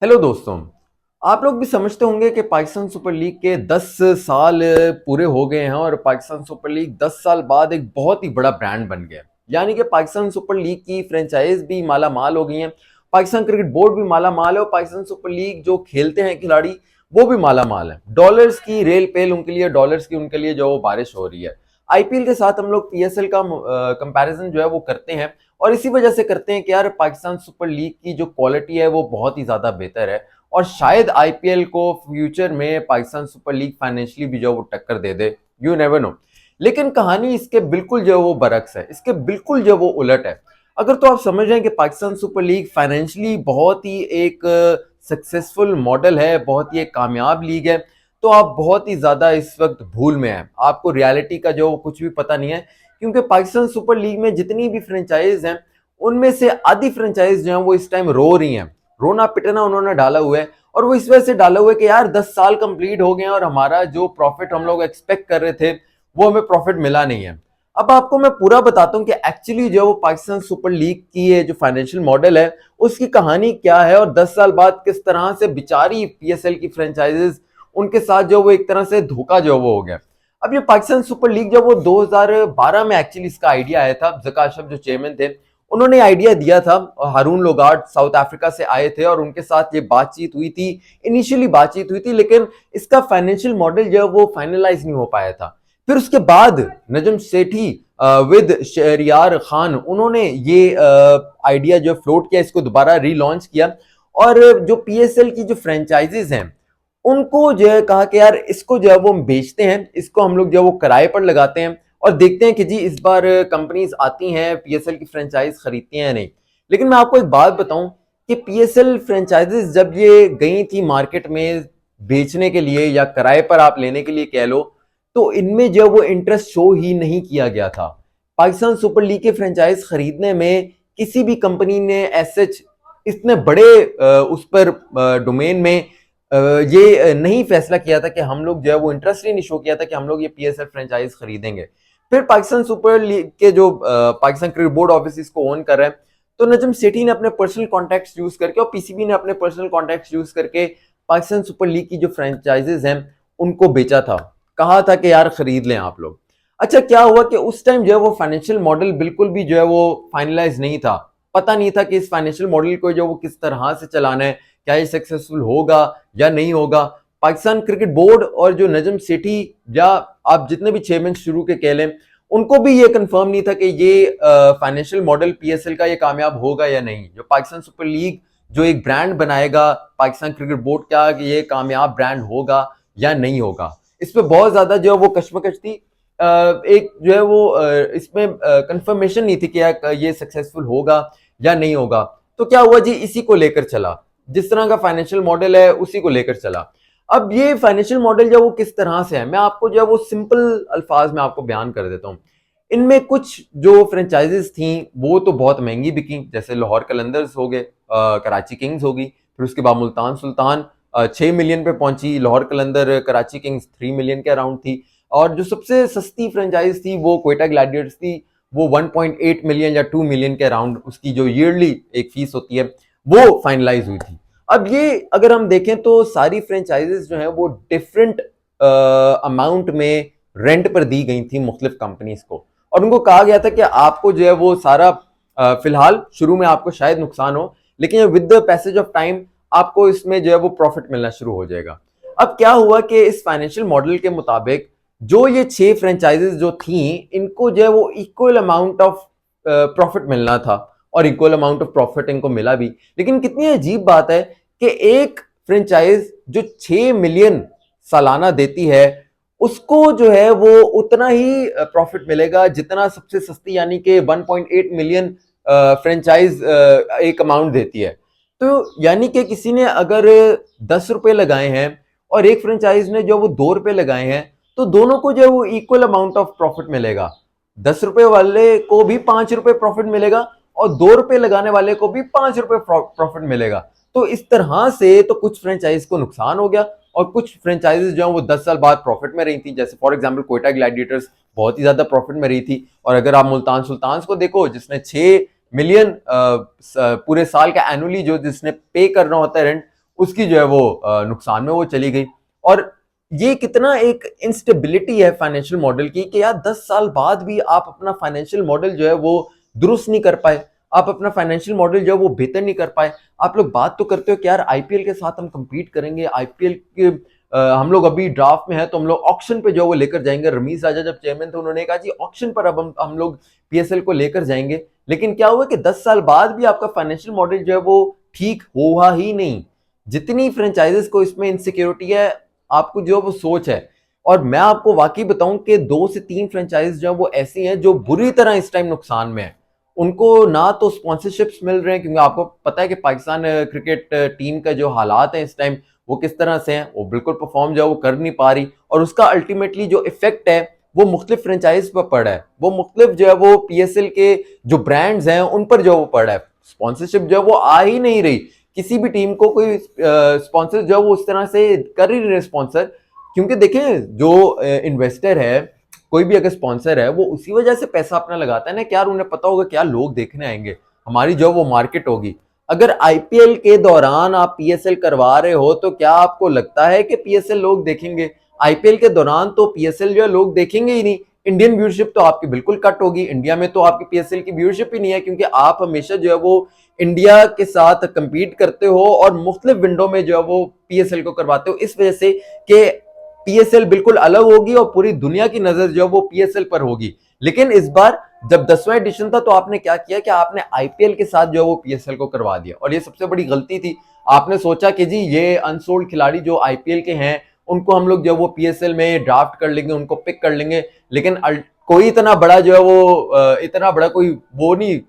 Hello दोस्तों। आप लोग भी समझते होंगे कि पाकिस्तान सुपर लीग के 10 साल पूरे हो गए हैं और पाकिस्तान सुपर लीग 10 साल बाद एक बहुत ही बड़ा ब्रांड बन गया। यानी कि पाकिस्तान सुपर लीग की फ्रेंचाइज भी माला माल हो गई हैं, पाकिस्तान क्रिकेट बोर्ड भी माला माल है और पाकिस्तान सुपर लीग जो खेलते हैं खिलाड़ी वो भी माला माल है। डॉलर्स की रेल पेल उनके लिए, डॉलर्स की उनके लिए जो बारिश हो रही है। आईपीएल के साथ हम लोग पीएसएल का कंपैरिजन जो है वो करते हैं और इसी वजह से करते हैं कि यार पाकिस्तान सुपर लीग की जो क्वालिटी है वो बहुत ही ज्यादा बेहतर है और शायद आईपीएल को फ्यूचर में पाकिस्तान सुपर लीग फाइनेंशियली भी जो वो टक्कर दे दे। You never know. लेकिन कहानी इसके बिल्कुल जो वो बरक्स है, इसके बिल्कुल जो वो उलट है। अगर तो आप समझ रहे हैं कि पाकिस्तान सुपर लीग फाइनेंशियली बहुत ही एक सक्सेसफुल मॉडल है, बहुत ही एक कामयाब लीग है, तो आप बहुत ही ज्यादा इस वक्त भूल में हैं। आपको रियलिटी का जो कुछ भी पता नहीं है, क्योंकि पाकिस्तान सुपर लीग में जितनी भी फ्रेंचाइज हैं उनमें से आधी फ्रेंचाइज जो है वो इस टाइम रो रही हैं। रोना पिटना उन्होंने डाला हुआ है और वो इस वजह से डाला हुआ है कि यार 10 साल कंप्लीट हो गए हैं और हमारा जो प्रॉफिट हम लोग एक्सपेक्ट कर रहे थे वो हमें प्रॉफिट मिला नहीं है। अब आपको मैं पूरा बताता हूं कि एक्चुअली जो वो पाकिस्तान सुपर लीग की ये जो फाइनेंशियल मॉडल है उसकी कहानी क्या है और 10 साल बाद किस तरह से बेचारी पीएसएल की फ्रेंचाइजेस उनके साथ जो वो एक तरह से धोखा जो वो हो गया। अब ये पाकिस्तान सुपर लीग जब वो 2012 में एक्चुअली इसका आइडिया आया था, जका अशरफ जो चेयरमैन थे उन्होंने आइडिया दिया था। हारून लोगार्ड साउथ अफ्रीका से आए थे और उनके साथ ये बातचीत हुई थी, इनिशियली बातचीत हुई थी, लेकिन इसका फाइनेंशियल मॉडल जो है वो फाइनलाइज नहीं हो पाया था। फिर उसके बाद नजम सेठी विद शहरियार खान उन्होंने ये आइडिया जो फ्लोट किया, इसको दोबारा रीलॉन्च किया और जो पीएसएल की जो फ्रेंचाइजीज हैं उनको जो है कहा कि यार इसको जो है वो हम बेचते हैं, इसको हम लोग जो है वो किराए पर लगाते हैं और देखते हैं कि जी इस बार कंपनीज आती हैं पीएसएल की फ्रेंचाइज खरीदती हैं या नहीं। लेकिन मैं आपको एक बात बताऊं कि पीएसएल फ्रेंचाइजेस जब ये गई थी मार्केट में बेचने के लिए या किराए पर आप लेने के लिए कह लो, तो इनमें जो वो इंटरेस्ट शो ही नहीं किया गया था। पाकिस्तान सुपर लीग के फ्रेंचाइज खरीदने में किसी भी कंपनी ने एसएच इतने बड़े उस पर डोमेन में ये नहीं फैसला किया था कि हम लोग जो है वो इंटरेस्ट ही नहीं शो किया था कि हम लोग ये पीएसएल फ्रेंचाइज खरीदेंगे। फिर पाकिस्तान सुपर लीग के जो पाकिस्तान क्रिकेट बोर्ड ऑफिस इसको ओन कर रहे हैं, तो नजम सेठी ने अपने पर्सनल कॉन्टैक्ट्स यूज करके और पीसीबी ने अपने पर्सनल कॉन्टैक्ट्स यूज करके पाकिस्तान सुपर लीग की जो फ्रेंचाइजेज हैं उनको बेचा था। कहा था कि यार खरीद लें आप लोग। अच्छा, क्या हुआ कि उस टाइम जो है वो फाइनेंशियल मॉडल बिल्कुल भी जो है वो फाइनलाइज नहीं था। पता नहीं था कि इस फाइनेंशियल मॉडल को जो वो किस तरह से चलाना है, क्या ये सक्सेसफुल होगा या नहीं होगा। पाकिस्तान क्रिकेट बोर्ड और जो नजम सेठी या आप जितने भी चेयरमैन शुरू के कह लें, उनको भी ये कंफर्म नहीं था कि ये फाइनेंशियल मॉडल पीएसएल का ये कामयाब होगा या नहीं। जो पाकिस्तान सुपर लीग जो एक ब्रांड बनाएगा पाकिस्तान क्रिकेट बोर्ड का, कि ये कामयाब ब्रांड होगा या नहीं होगा, इस पर बहुत ज्यादा जो है वो कश्मकश थी। एक जो है वो इसमें कंफर्मेशन नहीं थी कि ये सक्सेसफुल होगा या नहीं होगा। तो क्या हुआ जी, इसी को लेकर चला, जिस तरह का फाइनेंशियल मॉडल है उसी को लेकर चला। अब ये फाइनेंशियल मॉडल जो वो किस तरह से है, मैं आपको जो है वो सिंपल अल्फाज में आपको बयान कर देता हूँ। इनमें कुछ जो फ्रेंचाइजेस थी वो तो बहुत महंगी बिकी, जैसे लाहौर कलंदर्स हो गए, कराची किंग्स होगी, फिर उसके बाद मुल्तान सुल्तान 6 मिलियन पे पहुंची, लाहौर कलंदर कराची किंग्स 3 मिलियन के अराउंड थी, और जो सबसे सस्ती फ्रेंचाइज थी वो क्वेटा ग्लैडिएटर्स थी, वो 1.8 मिलियन या 2 मिलियन के अराउंड उसकी जो ईयरली एक फीस होती है वो फाइनलाइज हुई थी। अब ये अगर हम देखें तो सारी फ्रेंचाइजेस जो हैं वो डिफरेंट अमाउंट में रेंट पर दी गई थी मुख्तलिफ कंपनीज को, और उनको कहा गया था कि आपको जो है वो सारा फिलहाल शुरू में आपको शायद नुकसान हो, लेकिन with the passage of time आपको इसमें जो है वो प्रॉफिट मिलना शुरू हो जाएगा। अब क्या हुआ कि इस फाइनेंशियल मॉडल के मुताबिक जो ये 6 फ्रेंचाइजेस जो थी इनको जो है वो इक्वल अमाउंट ऑफ प्रॉफिट मिलना था और इक्वल अमाउंट ऑफ प्रॉफिट इनको मिला भी। लेकिन कितनी अजीब बात है कि एक फ्रेंचाइज जो 6 मिलियन सालाना देती है उसको जो है वो उतना ही प्रॉफिट मिलेगा जितना सबसे सस्ती यानी कि 1.8 मिलियन फ्रेंचाइज एक अमाउंट देती है। तो यानी कि किसी ने अगर 10 रुपए लगाए हैं और एक फ्रेंचाइज ने जो वो 2 रुपए लगाए हैं, तो दोनों को जो है वो इक्वल अमाउंट ऑफ प्रॉफिट मिलेगा। 10 रुपए वाले को भी 5 रुपए प्रॉफिट मिलेगा और 2 रुपए लगाने वाले को भी 5 रुपए प्रॉफिट मिलेगा। तो इस तरह से तो कुछ फ्रेंचाइज को नुकसान हो गया और कुछ फ्रेंचाइजेस जो है वो 10 साल बाद प्रॉफिट में रही थी, जैसे फॉर एग्जांपल क्वेटा ग्लैडिएटर्स बहुत ही ज्यादा प्रॉफिट में रही थी। और अगर आप मुल्तान सुल्तान को देखो जिसने 6 मिलियन पूरे साल का एनुअली जो जिसने पे करना होता है रेंट, उसकी जो है वो नुकसान में वो चली गई। और ये कितना एक इंस्टेबिलिटी है फाइनेंशियल मॉडल की कि यार 10 साल बाद भी आप अपना फाइनेंशियल मॉडल जो है वो दुरुस्त नहीं कर पाए, आप अपना फाइनेंशियल मॉडल जो है वो बेहतर नहीं कर पाए। आप लोग बात तो करते हो कि यार आईपीएल के साथ हम कंपीट करेंगे, आईपीएल के हम लोग अभी ड्राफ्ट में है तो हम लोग ऑक्शन पे जो है वो लेकर जाएंगे। रमीज राजा जब चेयरमैन थे उन्होंने कहा जी ऑक्शन पर अब हम लोग पीएसएल को लेकर जाएंगे। लेकिन क्या हुआ कि 10 साल बाद भी आपका फाइनेंशियल मॉडल जो है वो ठीक हुआ ही नहीं। जितनी फ्रेंचाइजेस को इसमें इनसिक्योरिटी है, आपको जो वो सोच है, और मैं आपको वाकई बताऊं कि 2 से 3 फ्रेंचाइज जो वो ऐसी हैं जो बुरी तरह इस टाइम नुकसान में है। उनको ना तो स्पॉन्सरशिप्स मिल रहे हैं, क्योंकि आपको पता है कि पाकिस्तान क्रिकेट टीम का जो हालात है इस टाइम वो किस तरह से हैं, वो बिल्कुल परफॉर्म जो है वो कर नहीं पा रही, और उसका अल्टीमेटली जो इफेक्ट है वो मुख्तलिफ फ्रेंचाइज पर पड़ा है, वो मुख्तलिफ जो है वो पीएसएल के जो ब्रांड्स हैं उन पर जो वो पड़ा है। स्पॉन्सरशिप जो है वो आ ही नहीं रही, किसी भी टीम को कोई स्पॉन्सर जो है वो उस तरह से कर ही नहीं रहे स्पॉन्सर। क्योंकि देखें जो इन्वेस्टर है, कोई भी अगर स्पॉन्सर है वो उसी वजह से पैसा अपना लगाता है ना कि यार उन्हें पता होगा क्या लोग देखने आएंगे, हमारी जो वो मार्केट होगी। अगर आईपीएल के दौरान आप पीएसएल करवा रहे हो तो क्या आपको लगता है कि पीएसएल लोग देखेंगे? आईपीएल के दौरान तो पीएसएल जो है लोग देखेंगे ही नहीं। इंडियन व्यूअरशिप तो आपकी बिल्कुल कट होगी, इंडिया में तो आपकी पीएसएल की व्यूअरशिप ही नहीं है, क्योंकि आप हमेशा जो है वो इंडिया के साथ कंपीट करते हो और मुख्तलिफ विंडो में जो है वो पीएसएल को करवाते हो, इस वजह से कि पीएसएल बिल्कुल अलग होगी और पूरी दुनिया की नजर जो है वो पीएसएल पर होगी। लेकिन इस बार जब 10वां एडिशन था तो आपने क्या किया कि आपने आईपीएल के साथ जो है वो पीएसएल को करवा दिया, और ये सबसे बड़ी गलती थी। आपने सोचा कि जी ये अनसोल्ड खिलाड़ी जो आईपीएल के हैं उनको हम लोग जो वो पीएसएल में ड्राफ्ट कर लेंगे, उनको पिक कर लेंगे। लेकिन कोई इतना बड़ा जो है वो इतना बड़ा कोई वो नहीं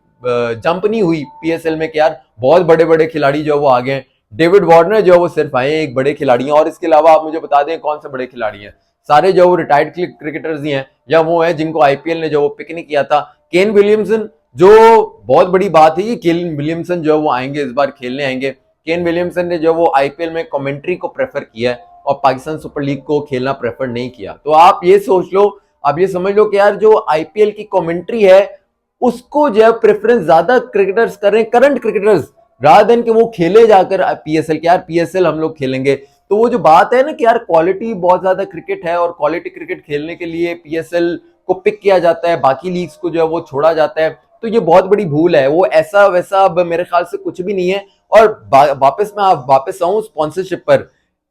जंप नहीं हुई पीएसएल में कि यार बहुत बड़े बड़े खिलाड़ी जो है वो आ गए। डेविड वार्नर जो है वो सिर्फ आए एक बड़े खिलाड़ी हैं, और इसके अलावा आप मुझे बता दें कौन से बड़े खिलाड़ी हैं? सारे जो वो रिटायर्ड क्रिकेटर्स ही हैं, या वो है जिनको आईपीएल ने जो वो पिक नहीं किया था। केन विलियमसन, जो बहुत बड़ी बात है कि केन विलियमसन जो है वो आएंगे, इस बार खेलने आएंगे। केन विलियमसन ने जो वो आईपीएल में कमेंट्री को प्रेफर किया है और पाकिस्तान सुपर लीग को खेलना प्रेफर नहीं किया। तो आप ये सोच लो, आप ये समझ लो कि यार जो आईपीएल की कमेंट्री है उसको जो है प्रेफरेंस ज्यादा क्रिकेटर्स कर रहे हैं, करंट क्रिकेटर्स, रादर देन कि वो खेले जाकर पीएसएल के, यार पीएसएल हम लोग खेलेंगे। तो वो जो बात है ना कि यार क्वालिटी बहुत ज्यादा क्रिकेट है और क्वालिटी क्रिकेट खेलने के लिए पीएसएल को पिक किया जाता है, बाकी लीग्स को जो है वो छोड़ा जाता है, तो ये बहुत बड़ी भूल है। वो ऐसा वैसा अब मेरे ख्याल से कुछ भी नहीं है। और वापस मैं वापस आऊं स्पॉन्सरशिप पर,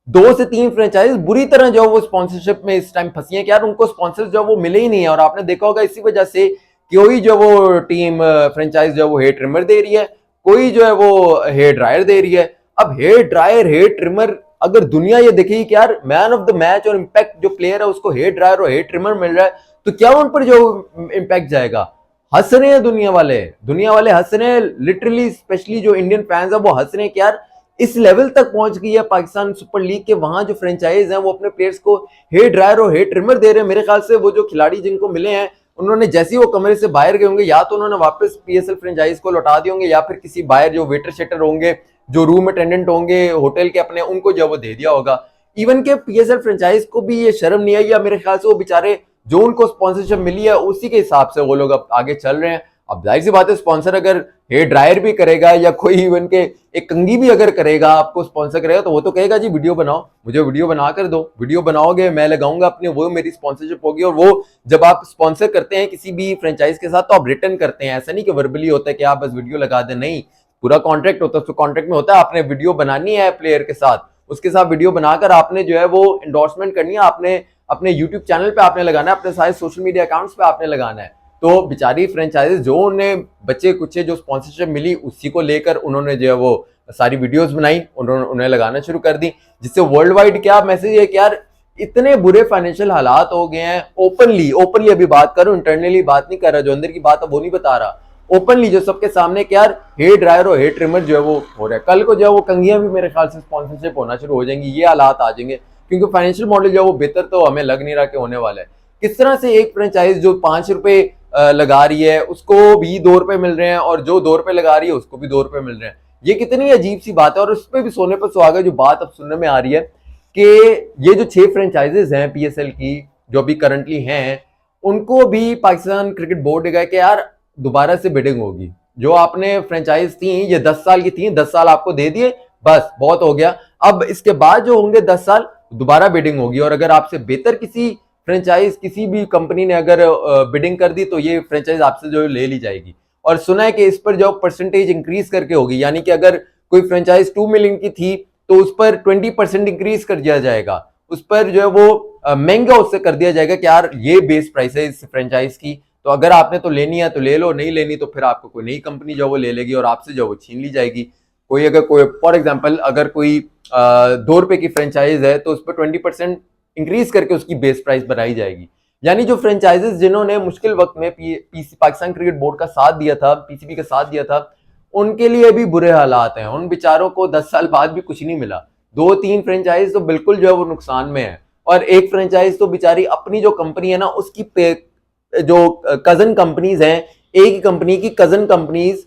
2 से 3 फ्रेंचाइज बुरी तरह जो वो स्पॉन्सरशिप में इस टाइम फंसी है कि यार उनको स्पॉन्सर जो वो मिले ही नहीं है। और आपने देखा होगा इसी वजह से कोई जो वो टीम फ्रेंचाइज जो वो हेयर ट्रिमर दे रही है, कोई जो है वो हेयर ड्रायर दे रही है। अब हेयर ड्रायर हेयर ट्रिमर, अगर दुनिया ये देखेगी कि यार मैन ऑफ द मैच और इम्पैक्ट जो प्लेयर है उसको हेयर ड्रायर और हेयर ट्रिमर मिल रहा है, तो क्या उन पर जो इम्पैक्ट जाएगा? हंस रहे हैं दुनिया वाले हंस रहे हैं लिटरली, स्पेशली जो इंडियन फैंस है वो हंस रहे हैं कि यार इस लेवल तक पहुंच गई है पाकिस्तान सुपर लीग के, वहां जो फ्रेंचाइज हैं वो अपने प्लेयर्स को हेयर ड्रायर और हेयर ट्रिमर दे रहे हैं। मेरे ख्याल से वो जो खिलाड़ी जिनको मिले हैं उन्होंने जैसे ही वो कमरे से बाहर गए होंगे, या तो उन्होंने वापस पीएसएल फ्रेंचाइज को लौटा दिए होंगे, या फिर किसी बाहर जो वेटर शेटर होंगे, जो रूम अटेंडेंट होंगे होटल के अपने, उनको जो वो दे दिया होगा। इवन के पीएसएल फ्रेंचाइज को भी ये शर्म नहीं आई, या मेरे ख्याल से वो बेचारे जो उनको स्पॉन्सरशिप मिली है उसी के हिसाब से वो लोग अब आगे चल रहे हैं। अब जाहिर सी बात है स्पॉन्सर अगर हेयर ड्रायर भी करेगा या कोई इवन के एक कंघी भी अगर करेगा, आपको स्पॉन्सर करेगा, तो वो तो कहेगा जी वीडियो बनाओ, मुझे वीडियो बना कर दो, वीडियो बनाओगे मैं लगाऊंगा अपने, वो मेरी स्पॉन्सरशिप होगी। और वो जब आप स्पॉन्सर करते हैं किसी भी फ्रेंचाइज के साथ तो आप रिटर्न करते हैं, ऐसा नहीं कि वर्बली होता है कि आप बस वीडियो लगा दें, नहीं, पूरा कॉन्ट्रैक्ट होता है। तो कॉन्ट्रैक्ट में होता है आपने वीडियो बनानी है प्लेयर के साथ, उसके साथ वीडियो बनाकर आपने जो है वो एंडोर्समेंट करनी है, आपने अपने यूट्यूब चैनल पे आपने लगाना है, अपने सारे सोशल मीडिया अकाउंट्स पे आपने लगाना है। तो बेचारी फ्रेंचाइजेस जो उन्हें बच्चे कुछ जो स्पॉन्सरशिप मिली उसी को लेकर उन्होंने जो है वो सारी वीडियोस बनाई, उन्हें लगाना शुरू कर दी, जिससे वर्ल्ड वाइड क्या मैसेज है कि यार इतने बुरे फाइनेंशियल हालात हो गए हैं। ओपनली अभी बात करूं, इंटरनली बात नहीं कर रहा, जो अंदर की बात है वो नहीं बता रहा, ओपनली जो सबके सामने कि यार हेयर ड्रायर और हेयर ट्रिमर जो है वो हो रहा है। कल को जो है वो कंघियां भी मेरे ख्याल से स्पॉन्सरशिप होना शुरू हो जाएंगी, ये हालात आ जाएंगे, क्योंकि फाइनेंशियल मॉडल जो है वो बेहतर तो हमें लग नहीं रहा कि होने वाला है। किस तरह से एक फ्रेंचाइज जो 5 रुपए लगा रही है उसको भी 2 रुपए मिल रहे हैं, और जो 2 रुपए लगा रही है उसको भी 2 रुपए मिल रहे हैं। ये कितनी अजीब सी बात है। और उस पर भी सोने पर सुहागा जो बात अब सुनने में आ रही है कि ये जो 6 फ्रेंचाइजेस हैं पीएसएल की जो अभी करंटली हैं, उनको भी पाकिस्तान क्रिकेट बोर्ड ने कहा कि यार दोबारा से बिडिंग होगी। जो आपने फ्रेंचाइज थी ये 10 साल की थी, 10 साल आपको दे दिए, बस बहुत हो गया। अब इसके बाद जो होंगे 10 साल दोबारा बिडिंग होगी, और अगर आपसे बेहतर किसी फ्रेंचाइज किसी भी कंपनी ने अगर बिडिंग कर दी तो ये फ्रेंचाइज आपसे जो ले ली जाएगी। और सुना है कि इस पर जो परसेंटेज इंक्रीज करके होगी, यानी कि अगर कोई फ्रेंचाइज 2 मिलियन की थी तो उस पर 20% इंक्रीज कर दिया जाएगा, उस पर जो है वो महंगा उससे कर दिया जाएगा कि यार ये बेस प्राइस है इस फ्रेंचाइज की, तो अगर आपने तो लेनी है तो ले लो, नहीं लेनी तो फिर आपको कोई नई कंपनी जो वो ले लेगी और आपसे जो वो छीन ली जाएगी। कोई अगर कोई फॉर एग्जाम्पल अगर कोई 2 रुपए की फ्रेंचाइज है तो उस पर 20% इंक्रीज करके उसकी बेस प्राइस बनाई जाएगी। यानी जो फ्रेंचाइजेस जिन्होंने मुश्किल वक्त में पाकिस्तान क्रिकेट बोर्ड का साथ दिया था, पीसीबी का साथ दिया था, उनके लिए भी बुरे हालात हैं। उन बेचारों को 10 साल बाद भी कुछ नहीं मिला। 2-3 फ्रेंचाइज तो बिल्कुल जो है वो नुकसान में है, और एक फ्रेंचाइज तो बेचारी अपनी जो कंपनी है ना उसकी जो कजन कंपनीज हैं, एक ही कंपनी की कजन कंपनीज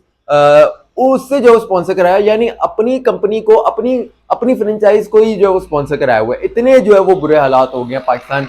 उससे जो स्पॉन्सर कराया, यानी अपनी कंपनी को अपनी अपनी फ्रेंचाइज को ही जो है स्पॉन्सर कराया हुआ है। इतने जो है वो बुरे हालात हो गए पाकिस्तान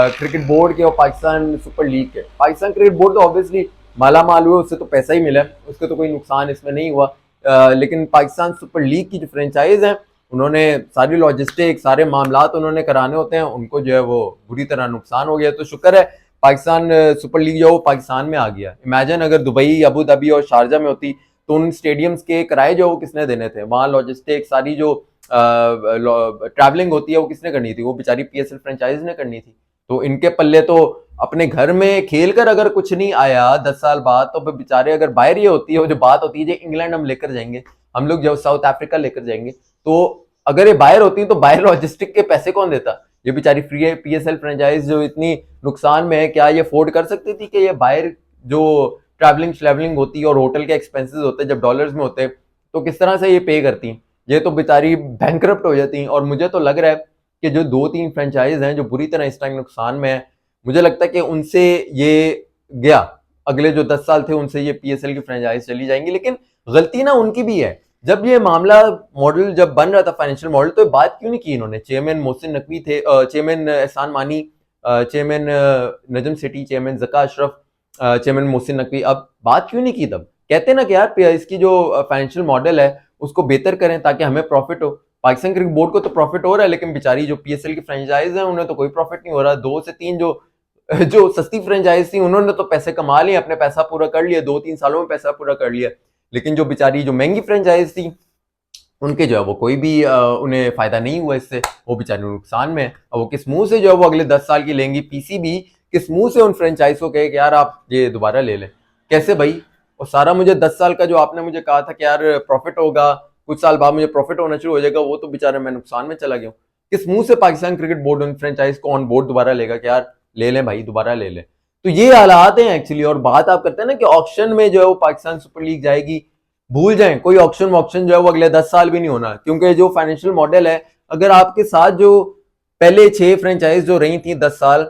क्रिकेट बोर्ड के और पाकिस्तान सुपर लीग के। पाकिस्तान क्रिकेट बोर्ड तो ऑब्वियसली माला माल हुए, उससे तो पैसा ही मिला, उसके तो कोई नुकसान इसमें नहीं हुआ। लेकिन पाकिस्तान सुपर लीग की जो फ्रेंचाइज है उन्होंने सारी लॉजिस्टिक सारे मामलात उन्होंने कराने होते हैं, उनको जो है वो बुरी तरह नुकसान हो गया। तो शुक्र है पाकिस्तान सुपर लीग जो है वो पाकिस्तान में आ गया। इमेजिन अगर दुबई, अबू धाबी और शारजा में होती तो उन स्टेडियम्स के किराए जो वो किसने देने थे, वहां लॉजिस्टिक सारी जो ट्रैवलिंग होती है वो किसने करनी थी, वो बेचारी पीएसएल फ्रेंचाइज ने करनी थी। तो इनके पल्ले तो अपने घर में खेल कर अगर कुछ नहीं आया 10 साल बाद, तो बेचारे अगर बाहर ये होती है वो जो बात होती है जो इंग्लैंड हम लेकर जाएंगे, हम लोग जो साउथ अफ्रीका लेकर जाएंगे, तो अगर ये बाहर होती तो बाहर लॉजिस्टिक के पैसे कौन देता। ये बेचारी फ्री पीएसएल फ्रेंचाइज जो इतनी नुकसान में है, क्या ये अफोर्ड कर सकती थी कि ये बाहर जो ट्रैवलिंग होती है और होटल के एक्सपेंसेस होते हैं जब डॉलर्स में होते हैं, तो किस तरह से ये पे करती हैं। ये तो बेचारी बैंकरप्ट हो जाती हैं। और मुझे तो लग रहा है कि जो 2-3 फ्रेंचाइज हैं जो बुरी तरह इस टाइम नुकसान में है, मुझे लगता है कि उनसे ये गया, अगले जो 10 साल थे उनसे ये पीएसएल की फ्रेंचाइज चली जाएंगी। लेकिन गलती ना उनकी भी है, जब ये मामला मॉडल जब बन रहा था फाइनेंशियल मॉडल, तो बात क्यों नहीं की इन्होंने। चेयरमैन मोहसिन नकवी थे, चेयरमैन एहसान मानी, चेयरमैन नजम सेठी, चेयरमैन जका अशरफ, चेयरमैन मोहसिन नकवी, अब बात क्यों नहीं की। तब कहते ना कि यार इसकी जो फाइनेंशियल मॉडल है उसको बेहतर करें ताकि हमें प्रॉफिट हो। पाकिस्तान क्रिकेट बोर्ड को तो प्रॉफिट हो रहा है, लेकिन बेचारी जो पीएसएल की फ्रेंचाइज है उन्हें तो कोई प्रॉफिट नहीं हो रहा। 2 से 3 जो सस्ती फ्रेंचाइज थी उन्होंने तो पैसे कमा लिए, अपने पैसा पूरा कर लिया, 2-3 सालों में पैसा पूरा कर लिया। लेकिन जो बेचारी जो महंगी फ्रेंचाइज थी उनके जो है वो कोई भी उन्हें फायदा नहीं हुआ इससे, वो बेचारे नुकसान में है। और वो किस मुंह से जो है वो अगले 10 साल की लेंगी। पीसीबी किस मुंह से उन फ्रेंचाइज को कहे कि यार आप ये दोबारा ले लें, कैसे भाई। और सारा मुझे 10 साल का जो आपने मुझे कहा था कि यार प्रॉफिट होगा, कुछ साल बाद मुझे प्रॉफिट होना शुरू हो जाएगा, वो तो बेचारे मैं नुकसान में चला गया हूँ। किस मुंह से पाकिस्तान क्रिकेट बोर्ड उन फ्रेंचाइज को ऑन बोर्ड दोबारा लेगा कि यार ले लें भाई, दोबारा ले लें। तो ये हालात हैं एक्चुअली। और बात आप करते हैं ना कि ऑक्शन में जो है वो पाकिस्तान सुपर लीग जाएगी, भूल जाएं, कोई ऑक्शन जो है वो अगले 10 साल भी नहीं होना। क्योंकि जो फाइनेंशियल मॉडल है, अगर आपके साथ जो पहले 6 फ्रेंचाइज जो रही थी 10 साल,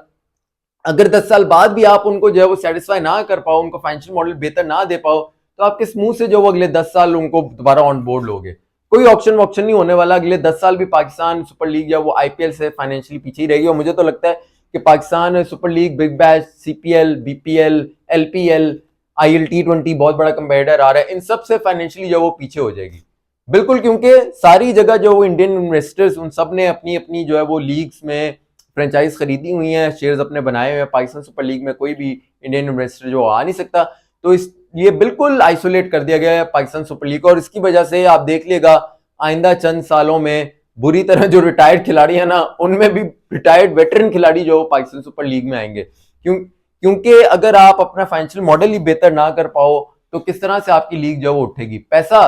अगर 10 साल बाद भी आप उनको जो है वो सेटिस्फाई ना कर पाओ, उनको फाइनेंशियल मॉडल बेहतर ना दे पाओ, तो आप किस मुंह से जो वो अगले 10 साल उनको दोबारा ऑन बोर्ड लोगे। कोई ऑक्शन नहीं होने वाला। अगले 10 साल भी पाकिस्तान सुपर लीग या वो आईपीएल से फाइनेंशियली पीछे ही रहेगी। और मुझे तो लगता है कि Pakistan super league, big bash, CPL, BPL, LPL, IL T20 बहुत बड़ा कंपेटिटर आ रहा है, इन सब से फाइनेंशियली जो वो पीछे हो जाएगी बिल्कुल। क्योंकि सारी जगह जो वो इंडियन इन्वेस्टर्स उन सब ने अपनी अपनी जो है वो लीग्स में फ्रेंचाइज खरीदी हुई हैं, शेयर्स अपने बनाए हुए हैं। पाकिस्तान सुपर लीग में कोई भी इंडियन इन्वेस्टर जो आ नहीं सकता, तो इस ये बिल्कुल आइसोलेट कर दिया गया है पाकिस्तान सुपर लीग को। और इसकी वजह से आप देख लेगा आइंदा चंद सालों में बुरी तरह जो रिटायर्ड खिलाड़ी है ना, उनमें भी रिटायर्ड वेटरन खिलाड़ी जो पाकिस्तान सुपर लीग में आएंगे। क्योंकि अगर आप अपना फाइनेंशियल मॉडल ही बेहतर ना कर पाओ तो किस तरह से आपकी लीग जो वो उठेगी। पैसा,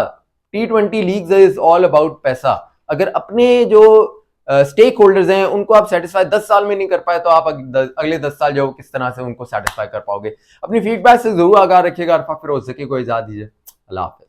T20 league is all about पैसा। अगर अपने जो स्टेक होल्डर्स हैं उनको आप सेटिस्फाई 10 साल में नहीं कर पाए, तो आप अगले 10 साल जो किस तरह से उनको सेटिस्फाई कर पाओगे। अपनी फीडबैक से जरूर आगाह रखिएगा। अरफा फिरोज को इजाजत दीजिए। अल्लाह हाफिज।